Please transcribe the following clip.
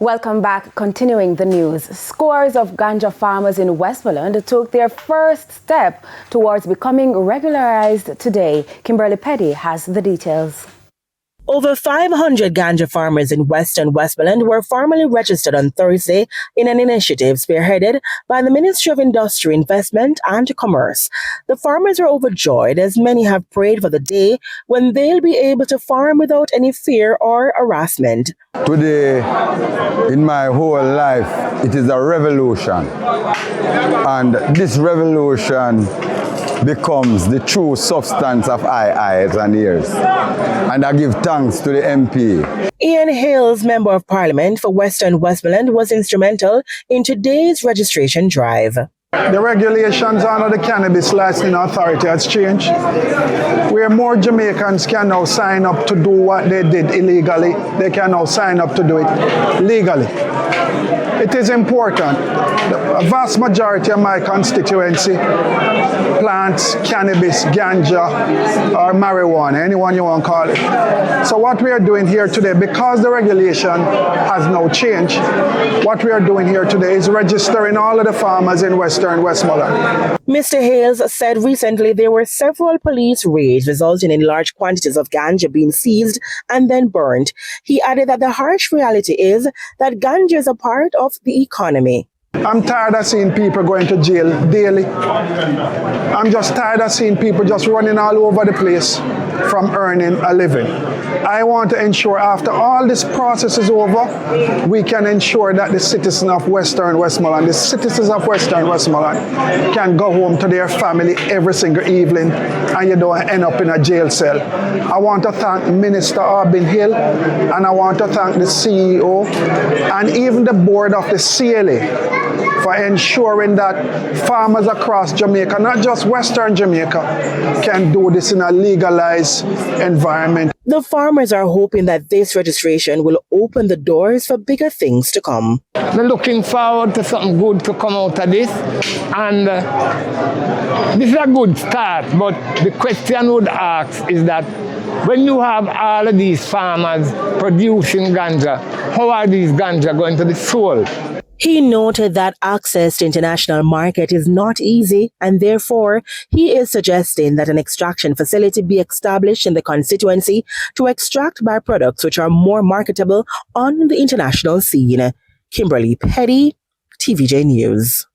Welcome back. Continuing the news, scores of ganja farmers in Westmoreland took their first step towards becoming regularized today. Kimberly Petty has the details. Over 500 ganja farmers in Western Westmoreland were formally registered on Thursday in an initiative spearheaded by the Ministry of Industry, Investment and Commerce. The farmers are overjoyed as many have prayed for the day when they'll be able to farm without any fear or harassment. Today, in my whole life, it is a revolution. And this revolution becomes the true substance of eyes and ears. And I give thanks to the MP. Ian Hills, Member of Parliament for Western Westmoreland, was instrumental in today's registration drive. The regulations under the Cannabis Licensing Authority has changed, where more Jamaicans can now sign up to do what they did illegally. They can now sign up to do it legally. It is important. A vast majority of my constituency plants cannabis, ganja, or marijuana, anyone you want to call it. So what we are doing here today, because the regulation has now changed, what we are doing here today is registering all of the farmers in Western Westmoreland. Mr. Hales said recently there were several police raids resulting in large quantities of ganja being seized and then burned. He added that the harsh reality is that ganja is a part of the economy. I'm tired of seeing people going to jail daily. I'm just tired of seeing people just running all over the place from earning a living. I want to ensure after all this process is over, we can ensure that the citizens of Western Westmoreland, can go home to their family every single evening and you don't end up in a jail cell. I want to thank Minister Arbin Hill and I want to thank the CEO and even the board of the CLA for ensuring that farmers across Jamaica, not just Western Jamaica, can do this in a legalized environment. The farmers are hoping that this registration will open the doors for bigger things to come. We're looking forward to something good to come out of this, and this is a good start, but the question would ask is that when you have all of these farmers producing ganja, how are these ganja going to be sold? He noted that access to international market is not easy, and therefore he is suggesting that an extraction facility be established in the constituency to extract byproducts which are more marketable on the international scene. Kimberly Petty, TVJ News.